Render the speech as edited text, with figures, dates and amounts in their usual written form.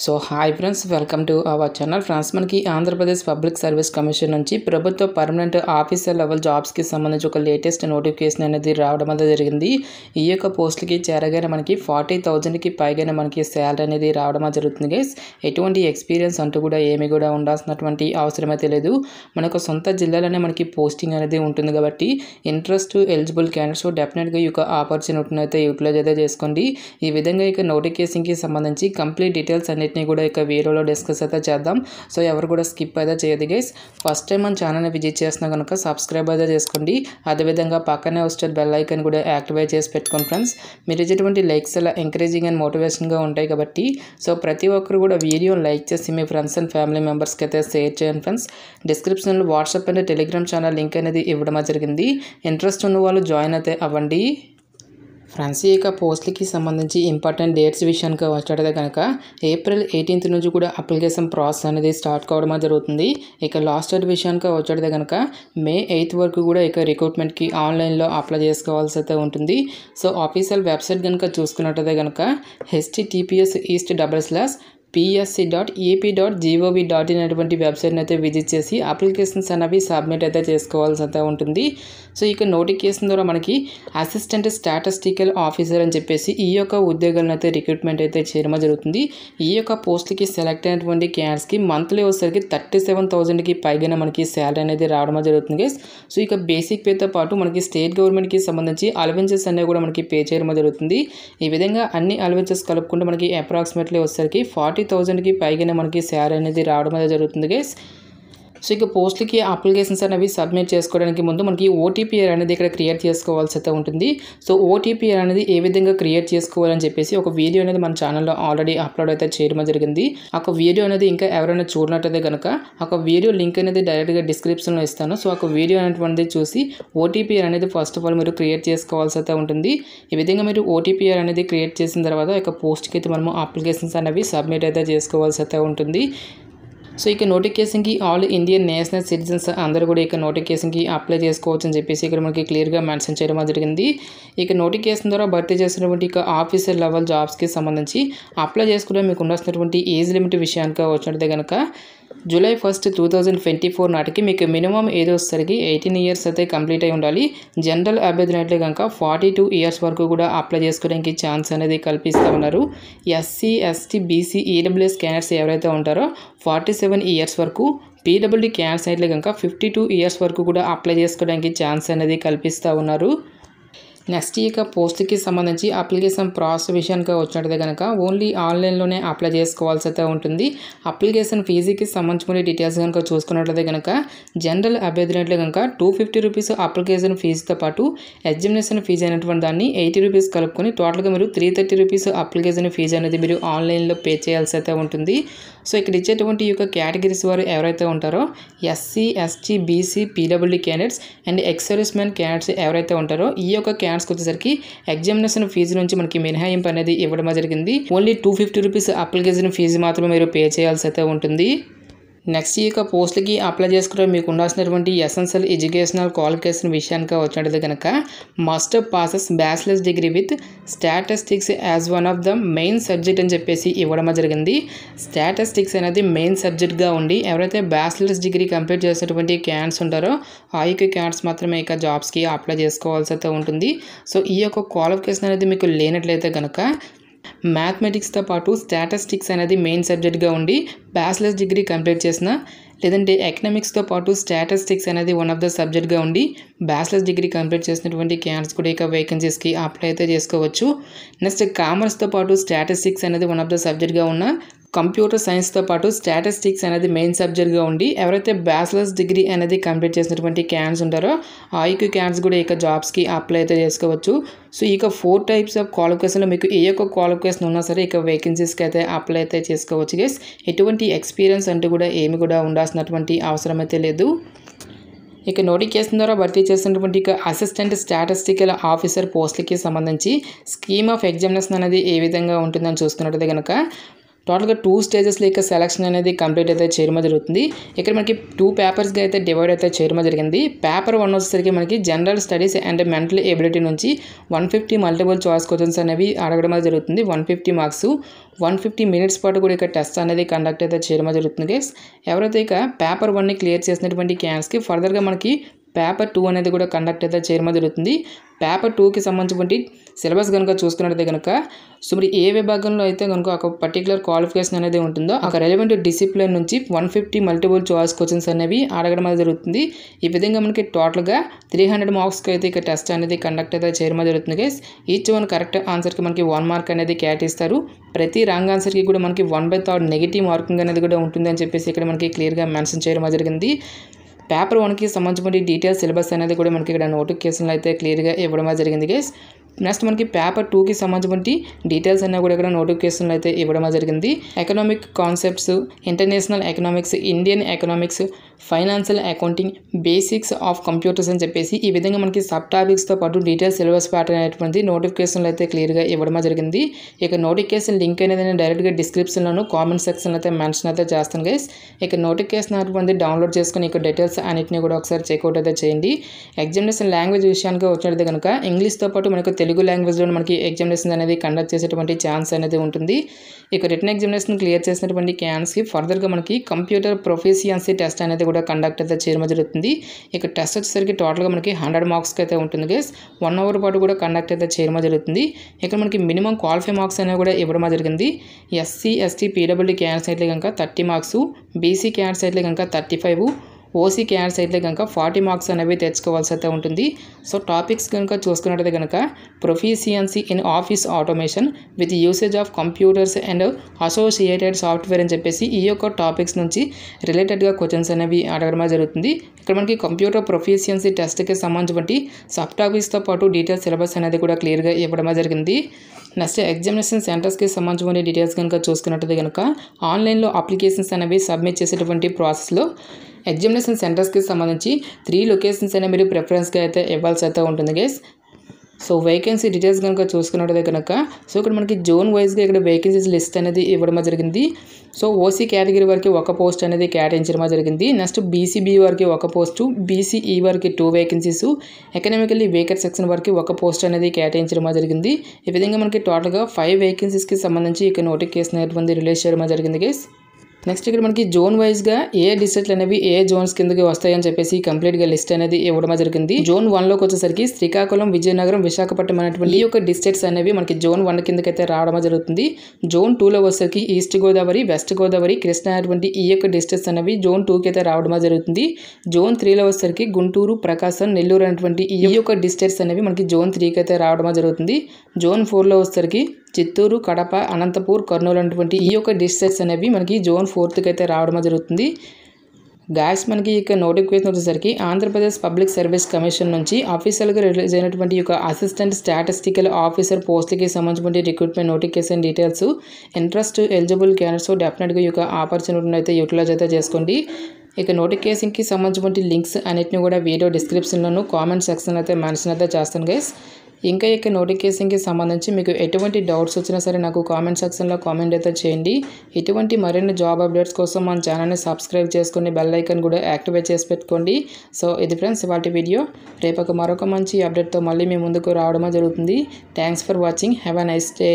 So hi friends, welcome to our channel. Friends, మనకి Andhra Pradesh public service commission నుంచి ప్రభుత్వ permanent officer level జాబ్స్కి సంబంధించి ఒక లేటెస్ట్ నోటిఫికేషన్ అనేది రావడం అనేది జరిగింది. ఈ యొక్క పోస్టులకి చేరగానే మనకి 40,000కి పైగానే మనకి శాలరీ అనేది రావడం జరుగుతుంది గైస్. ఎటువంటి ఎక్స్పీరియన్స్ అంటూ కూడా ఏమి కూడా ఉండాల్సినటువంటి అవసరం అయితే లేదు. మనకు సొంత జిల్లాలోనే మనకి పోస్టింగ్ అనేది ఉంటుంది కాబట్టి ఇంట్రెస్ట్ ఎలిజిబుల్ క్యాండిడేట్స్ డెఫినెట్గా ఈ యొక్క ఆపర్చునిటీని అయితే యూటిలైజ్ అయితే చేసుకోండి. ఈ విధంగా ఇక నోటిఫికేషన్కి సంబంధించి కంప్లీట్ డీటెయిల్స్ అన్నిటిని కూడా ఇక వీడియోలో డిస్కస్ అయితే చేద్దాం. సో ఎవరు కూడా స్కిప్ అయితే చేయదు గైస్. ఫస్ట్ టైం మన ఛానల్ని విజిట్ చేసినా కనుక సబ్స్క్రైబ్ అయితే చేసుకోండి. అదేవిధంగా పక్కనే వచ్చే బెల్ ఐకాన్ కూడా యాక్టివేట్ చేసి పెట్టుకోండి ఫ్రెండ్స్. మీరు ఇచ్చేటువంటి లైక్స్ అలా ఎంకరేజింగ్ అండ్ మోటివేషన్గా ఉంటాయి కాబట్టి సో ప్రతి ఒక్కరు కూడా వీడియో లైక్ చేసి మీ ఫ్రెండ్స్ అండ్ ఫ్యామిలీ మెంబర్స్కి అయితే షేర్ చేయండి ఫ్రెండ్స్. డిస్క్రిప్షన్లో WhatsApp and Telegram channel link అనేది ఇవ్వడం జరిగింది. ఇంట్రెస్ట్ ఉన్న వాళ్ళు జాయిన్ అయితే అవ్వండి. ఫ్రెండ్స్, ఈ యొక్క పోస్టులకి సంబంధించి ఇంపార్టెంట్ డేట్స్ విషయానికి వచ్చేటదే కనుక ఏప్రిల్ 18th నుంచి కూడా అప్లికేషన్ ప్రాసెస్ అనేది స్టార్ట్ కావడం జరుగుతుంది. ఇక లాస్ట్ డేట్ విషయానికి వచ్చేటదే కనుక May 8th వరకు కూడా ఇక రిక్రూట్మెంట్కి ఆన్లైన్లో అప్లై చేసుకోవాల్సి అయితే ఉంటుంది. సో ఆఫీషియల్ వెబ్సైట్ కనుక చూసుకున్నట్టయితే కనుక https://psc.ep.gov.in అనేటువంటి వెబ్సైట్ని అయితే విజిట్ చేసి అప్లికేషన్స్ అనేవి సబ్మిట్ అయితే చేసుకోవాల్సి అయితే ఉంటుంది. సో ఇక నోటిఫికేషన్ ద్వారా మనకి అసిస్టెంట్ స్టాటిస్టికల్ ఆఫీసర్ అని చెప్పేసి ఈ యొక్క ఉద్యోగాలను అయితే రిక్రూట్మెంట్ అయితే చేయడం జరుగుతుంది. ఈ యొక్క పోస్టులకి సెలెక్ట్ అయినటువంటి క్యాండిడేట్స్కి మంత్లీ వచ్చేసరికి 37,000కి పైగానే మనకి శాలరీ అనేది రావడం జరుగుతుంది గైస్. సో ఇక బేసిక్ పేతో పాటు మనకి స్టేట్ గవర్నమెంట్కి సంబంధించి అలవెన్సెస్ అనేవి కూడా మనకి పే చేయడం జరుగుతుంది. ఈ విధంగా అన్ని అలవెన్సెస్ కలుపుకుంటే మనకి అప్రాక్సిమేట్లీ వచ్చేసరికి 40,000కి పైగానే మనకి శాలరీ అనేది రావడం అనేది జరుగుతుంది గైస్. సో ఇక పోస్టులకి అప్లికేషన్స్ అనేవి సబ్మిట్ చేసుకోవడానికి ముందు మనకి ఓటీపీఆర్ అనేది ఇక్కడ క్రియేట్ చేసుకోవాల్సి అయితే ఉంటుంది. సో ఓటీపీఆర్ అనేది ఏ విధంగా క్రియేట్ చేసుకోవాలని చెప్పేసి ఒక వీడియో అనేది మన ఛానల్లో ఆల్రెడీ అప్లోడ్ అయితే చేయడం జరిగింది. ఒక వీడియో అనేది ఇంకా ఎవరైనా చూడనట్టయితే కనుక ఒక వీడియో లింక్ అనేది డైరెక్ట్గా డిస్క్రిప్షన్లో ఇస్తాను. సో ఒక వీడియో అనేటువంటిది చూసి ఓటీపీఆర్ అనేది ఫస్ట్ ఆఫ్ ఆల్ మీరు క్రియేట్ చేసుకోవాల్సి అయితే ఉంటుంది. ఈ విధంగా మీరు ఓటీపీఆర్ అనేది క్రియేట్ చేసిన తర్వాత ఒక పోస్ట్కి అయితే మనము అప్లికేషన్స్ అనేవి సబ్మిట్ అయితే చేసుకోవాల్సి అయితే ఉంటుంది. సో ఇక నోటిఫికేషన్కి ఆల్ ఇండియన్ నేషనల్ సిటిజన్స్ అందరూ కూడా ఇక నోటిఫికేషన్కి అప్లై చేసుకోవచ్చు అని చెప్పేసి ఇక్కడ మనకి క్లియర్గా మెన్షన్ చేయడం జరిగింది. ఇక నోటిఫికేషన్ ద్వారా భర్తీ చేసినటువంటి ఇక ఆఫీసర్ లెవెల్ జాబ్స్కి సంబంధించి అప్లై చేసుకుంటే మీకు ఉండాల్సినటువంటి ఏజ్ లిమిట్ విషయానికి వచ్చినట్టే కనుక July 1st, 2024 నాటికి మీకు మినిమం ఏజ్ వచ్చేసరికి 18 years అయితే కంప్లీట్ అయి ఉండాలి. జనరల్ అభ్యర్థులు అయితే కనుక 42 years వరకు కూడా అప్లై చేసుకోవడానికి ఛాన్స్ అనేది కల్పిస్తూ ఉన్నారు. SC, ST, BC, EWS candidates ఎవరైతే ఉంటారో 47 years వరకు, పీడబ్ల్యూడీ క్యాండిడేట్స్ అయితే కనుక 52 years వరకు కూడా అప్లై చేసుకోవడానికి ఛాన్స్ అనేది కల్పిస్తూ ఉన్నారు. నెక్స్ట్ ఇక పోస్ట్కి సంబంధించి అప్లికేషన్ ప్రాసెస్ విషయానికి వచ్చినట్టయితే కనుక ఓన్లీ ఆన్లైన్లోనే అప్లై చేసుకోవాల్సి అయితే ఉంటుంది. అప్లికేషన్ ఫీజుకి సంబంధించిన డీటెయిల్స్ కనుక చూసుకున్నట్లయితే కనుక జనరల్ అభ్యర్థులు కనుక 250 రూపీస్ అప్లికేషన్ ఫీజుతో పాటు ఎగ్జామినేషన్ ఫీజు అయినటువంటి దాన్ని 80 రూపీస్ కలుపుకొని టోటల్గా మీరు 330 రూపీస్ అప్లికేషన్ ఫీజు అనేది మీరు ఆన్లైన్లో పే చేయాల్సి అయితే ఉంటుంది. సో ఇక్కడ ఇచ్చేటువంటి ఈ యొక్క కేటగిరీస్ వారు ఎవరైతే ఉంటారో SC, ST, BC, PWD candidates and X-service men candidates ఎవరైతే ఉంటారో ఈ యొక్క క్యాండిడేట్స్కి వచ్చేసరికి ఎగ్జామినేషన్ ఫీజు నుంచి మనకి మినహాయింపు అనేది ఇవ్వడం జరిగింది. ఓన్లీ 250 రూపీస్ అప్లికేషన్ ఫీజు మాత్రమే మీరు పే చేయాల్సి అయితే ఉంటుంది. నెక్స్ట్ ఈ యొక్క పోస్టులకి అప్లై చేసుకుంటే మీకు ఉండాల్సినటువంటి ఎసెన్షియల్ ఎడ్యుకేషనల్ క్వాలిఫికేషన్ విషయానికి వచ్చినట్టయితే కనుక must passes bachelors degree with statistics as one of the main subject అని చెప్పేసి ఇవ్వడం జరిగింది. స్టాటిస్టిక్స్ అనేది మెయిన్ సబ్జెక్ట్గా ఉండి ఎవరైతే బ్యాచిలర్స్ డిగ్రీ కంప్లీట్ చేసేటువంటి క్యాండిడేట్స్ ఉంటారో ఆ యొక్క క్యాండిడేట్స్ మాత్రమే ఇక జాబ్స్కి అప్లై చేసుకోవాల్సి అయితే ఉంటుంది. సో ఈ యొక్క క్వాలిఫికేషన్ అనేది మీకు లేనట్లయితే కనుక మ్యాథమెటిక్స్తో పాటు స్టాటిస్టిక్స్ అనేది మెయిన్ సబ్జెక్ట్గా ఉండి బ్యాచిలర్స్ డిగ్రీ కంప్లీట్ చేసిన లేదంటే ఎకనామిక్స్తో పాటు స్టాటిస్టిక్స్ అనేది వన్ ఆఫ్ ద సబ్జెక్ట్గా ఉండి బ్యాచిలర్స్ డిగ్రీ కంప్లీట్ చేసినటువంటి క్యాండిడేట్స్ కూడా ఇక వేకెన్సీస్కి అప్లై అయితే చేసుకోవచ్చు. నెక్స్ట్ కామర్స్తో పాటు స్టాటిస్టిక్స్ అనేది వన్ ఆఫ్ ద సబ్జెక్ట్గా ఉన్న కంప్యూటర్ సైన్స్తో పాటు స్టాటిస్టిక్స్ అనేది మెయిన్ సబ్జెక్ట్గా ఉండి ఎవరైతే బ్యాచిలర్స్ డిగ్రీ అనేది కంప్లీట్ చేసినటువంటి క్యాండిడేట్స్ ఉంటారో ఆ యొక్క క్యాండిడేట్స్ కూడా ఇక జాబ్స్కి అప్లై అయితే చేసుకోవచ్చు. సో ఇక 4 types ఆఫ్ క్వాలిఫికేషన్లో మీకు ఏ యొక్క క్వాలిఫికేషన్ ఉన్నా సరే ఇక వేకెన్సీస్కి అయితే అప్లై అయితే చేసుకోవచ్చు గైస్. ఎటువంటి ఎక్స్పీరియన్స్ అంటూ కూడా ఏమి కూడా ఉండాల్సినటువంటి అవసరం అయితే లేదు. ఇక నోటిఫికేషన్ ద్వారా భర్తీ చేసినటువంటి ఇక అసిస్టెంట్ స్టాటిస్టికల్ ఆఫీసర్ పోస్టులకి సంబంధించి స్కీమ్ ఆఫ్ ఎగ్జామినేషన్ అనేది ఏ విధంగా ఉంటుందని చూసుకున్నట్టయితే కనుక టోటల్గా 2 స్టేజెస్లో ఇక సెలక్షన్ అనేది కంప్లీట్ అయితే చేయడం జరుగుతుంది. ఇక్కడ మనకి 2 పేపర్స్గా అయితే డివైడ్ అయితే చేయడం జరిగింది. పేపర్ 1 వచ్చేసరికి మనకి general studies and mental ability నుంచి 150 మల్టిపుల్ చాయిస్ క్వశ్చన్స్ అనేవి అడగడం జరుగుతుంది. 150 మార్క్స్ 150 మినిట్స్ పాటు కూడా ఇక టెస్ట్ అనేది కండక్ట్ అయితే చేయడం జరుగుతుంది గైస్. ఎవరైతే ఇక పేపర్ 1ని క్లియర్ చేసినటువంటి క్యాండిడేట్స్కి ఫర్దర్గా మనకి పేపర్ 2 అనేది కూడా కండక్ట్ అయితే చేయడం జరుగుతుంది. పేపర్ 2కి సంబంధించినటువంటి సిలబస్ కనుక చూసుకున్నట్లయితే కనుక సో మరి ఏ విభాగంలో అయితే కనుక ఒక పర్టికులర్ క్వాలిఫికేషన్ అనేది ఉంటుందో ఒక రెలవెంట్ డిసిప్లిన్ నుంచి 150 మల్టిపుల్ చాయిస్ క్వశ్చన్స్ అనేవి అడగడం అనేది జరుగుతుంది. ఈ విధంగా మనకి టోటల్గా 300 మార్క్స్కి అయితే ఇక టెస్ట్ అనేది కండక్ట్ అయితే చేయడం జరుగుతుంది గైస్. ఈచ్ వన్ కరెక్ట్ ఆన్సర్కి మనకి 1 మార్క్ అనేది కేటాయిస్తారు. ప్రతి రాంగ్ ఆన్సర్కి కూడా మనకి 1/3 నెగిటివ్ మార్కింగ్ అనేది కూడా ఉంటుంది అని చెప్పేసి ఇక్కడ మనకి క్లియర్గా మెన్షన్ చేయడం జరిగింది. పేపర్ 1కి సంబంధించిన డీటెయిల్స్ సిలబస్ అనేది కూడా మనకి ఇక్కడ నోటిఫికేషన్లో అయితే క్లియర్గా ఇవ్వడం జరిగింది గైస్. నెక్స్ట్ మనకి పేపర్ 2కి సంబంధించిన డీటెయిల్స్ అన్నీ కూడా ఇక్కడ నోటిఫికేషన్లో అయితే ఇవ్వడం జరిగింది. Economic concepts, international economics, Indian economics, financial accounting, basics of computers అని చెప్పేసి ఈ విధంగా మనకి సబ్ టాపిక్స్తో పాటు డీటెయిల్స్ సిలబస్ ప్యాటర్న్ అనేటువంటి నోటిఫికేషన్లో అయితే క్లియర్గా ఇవ్వడం జరిగింది. ఇక నోటిఫికేషన్ లింక్ అనేది నేను డైరెక్ట్గా డిస్క్రిప్షన్లోను కామెంట్ సెక్షన్లో అయితే మెన్షన్ అయితే చేస్తాను గైస్. ఇక నోటిఫికేషన్ అనేటువంటి డౌన్లోడ్ చేసుకుని ఇక డీటెయిల్స్ అన్నింటినీ కూడా ఒకసారి చెక్అవుట్ అయితే చేయండి. ఎగ్జామినేషన్ లాంగ్వేజ్ విషయానికి వచ్చినట్లయితే కనుక ఇంగ్లీష్తో పాటు మనకు తెలుగు లాంగ్వేజ్లో మనకి ఎగ్జామినేషన్ అనేది కండక్ట్ చేసేటువంటి ఛాన్స్ అనేది ఉంటుంది. ఇక రిటన్ ఎగ్జామినేషన్ క్లియర్ చేసినటువంటి క్యాండిడేట్స్కి ఫర్దర్గా మనకి కంప్యూటర్ ప్రొఫిషియన్సీ టెస్ట్ అనేది కూడా కండక్ట్ అయితే చేయడం జరుగుతుంది. ఇక టెస్ట్ వచ్చేసరికి టోటల్గా మనకి 100 మార్క్స్కి అయితే ఉంటుంది గైస్. 1 అవర్ పాటు కూడా కండక్ట్ అయితే చేయడం జరుగుతుంది. ఇక్కడ మనకి మినిమం క్వాలిఫై మార్క్స్ అనేవి కూడా ఇవ్వడం జరిగింది. ఎస్సీ, ఎస్టీ, పీడబ్ల్యూడీ క్యాండిడేట్స్ అయితే కనుక 30 మార్క్స్, బీసీ క్యాండిడేట్స్ అయితే కనుక 35, ఓసీ క్యాండిడేట్స్ అయితే కనుక 40 మార్క్స్ అనేవి తెచ్చుకోవాల్సి అయితే ఉంటుంది. సో టాపిక్స్ కనుక చూసుకున్నట్లయితే కనుక proficiency in office automation with usage of computers and associated software అని చెప్పేసి ఈ యొక్క టాపిక్స్ నుంచి రిలేటెడ్గా క్వశ్చన్స్ అనేవి అడగడం జరుగుతుంది. ఇక్కడ మనకి కంప్యూటర్ ప్రొఫిషియన్సీ టెస్ట్కి సంబంధించి సబ్ టాపిక్స్తో పాటు డీటెయిల్స్ సిలబస్ అనేది కూడా క్లియర్గా ఇవ్వడం జరిగింది. నెక్స్ట్ ఎగ్జామినేషన్ సెంటర్స్కి సంబంధించిన డీటెయిల్స్ కనుక చూసుకున్నట్లయితే కనుక ఆన్లైన్లో అప్లికేషన్స్ అనేవి సబ్మిట్ చేసేటువంటి ప్రాసెస్లో ఎగ్జామినేషన్ సెంటర్స్కి సంబంధించి 3 లొకేషన్స్ అనేవి మీరు ప్రిఫరెన్స్గా అయితే ఇవ్వాల్సి అయితే ఉంటుంది గైస్. సో వేకెన్సీ డీటెయిల్స్ కనుక చూసుకున్నట్లయితే కనుక సో ఇక్కడ మనకి జోన్ వైజ్గా ఇక్కడ వేకెన్సీస్ లిస్ట్ అనేది ఇవ్వడం జరిగింది. సో ఓసీ కేటగిరీ వారికి 1 పోస్ట్ అనేది కేటాయించడం జరిగింది. నెక్స్ట్ బీసీబీ వారికి 1 పోస్టు, బీసీఈ వారికి 2 వేకెన్సీస్, ఎకనామికల్లీ వీకర్ సెక్షన్ వారికి 1 పోస్ట్ అనేది కేటాయించడం జరిగింది. ఈ విధంగా మనకి టోటల్గా 5 వేకెన్సీస్కి సంబంధించి ఇక నోటిఫికేషన్ అనేది రిలీజ్ చేయడం జరిగింది గైస్. నెక్స్ట్ ఇక్కడ మనకి జోన్ వైజ్గా ఏ డిస్ట్రిక్ట్లు అనేవి ఏ జోన్స్ కిందకి వస్తాయని చెప్పేసి కంప్లీట్గా లిస్ట్ అనేది ఇవ్వడం జరిగింది. జోన్ 1లోకి వచ్చేసరికి శ్రీకాకుళం, విజయనగరం, విశాఖపట్నం అనేటువంటి ఈ యొక్క డిస్ట్రిక్ట్స్ అనేవి మనకి జోన్ 1 కిందకి అయితే రావడం జరుగుతుంది. జోన్ 2లో వచ్చేసరికి ఈస్ట్ గోదావరి, వెస్ట్ గోదావరి, కృష్ణా అనేటువంటి ఈ యొక్క డిస్ట్రిక్ట్స్ అనేవి జోన్ 2కి అయితే రావడం జరుగుతుంది. జోన్ 3లో వచ్చేసరికి గుంటూరు, ప్రకాశం, నెల్లూరు అనేటువంటి ఈ యొక్క డిస్ట్రిక్ట్స్ అనేవి మనకి జోన్ 3కి అయితే రావడం జరుగుతుంది. జోన్ 4లో వచ్చేసరికి చిత్తూరు, కడప, అనంతపూర్, కర్నూలు అనేటువంటి ఈ యొక్క డిస్ట్రిక్ట్స్ అనేవి మనకి జోన్ 4కి అయితే రావడం జరుగుతుంది. గాయస్ మనకి ఇక నోటిఫికేషన్ వచ్చేసరికి ఆంధ్రప్రదేశ్ పబ్లిక్ సర్వీస్ కమిషన్ నుంచి ఆఫీషియల్గా రిలీజ్ అయినటువంటి ఈ యొక్క అసిస్టెంట్ స్టాటిస్టికల్ ఆఫీసర్ పోస్ట్కి సంబంధించిన recruitment notification details interest eligible candidates డెఫినెట్గా ఈ యొక్క ఆపర్చునిటీని అయితే యూటిలైజ్ అయితే చేసుకోండి. ఇక నోటిఫికేషన్కి సంబంధించిన లింక్స్ అన్నిటిని కూడా వీడియో డిస్క్రిప్షన్లోను కామెంట్ సెక్షన్లో అయితే మెన్షన్ అయితే చేస్తాను గైస్. ఇంకా ఇక నోటిఫికేషన్కి సంబంధించి మీకు ఎటువంటి డౌట్స్ వచ్చినా సరే నాకు కామెంట్ సెక్షన్లో కామెంట్ అయితే చేయండి. ఇటువంటి మరిన్ని జాబ్ అప్డేట్స్ కోసం మన ఛానల్ని సబ్స్క్రైబ్ చేసుకుని బెల్ ఐకాన్ కూడా యాక్టివేట్ చేసి పెట్టుకోండి. సో ఇది ఫ్రెండ్స్ ఇవాల్టి వీడియో. రేపు మరొక మంచి అప్డేట్తో మళ్ళీ మీ ముందుకు రావడం జరుగుతుంది. Thanks for watching. Have a nice day.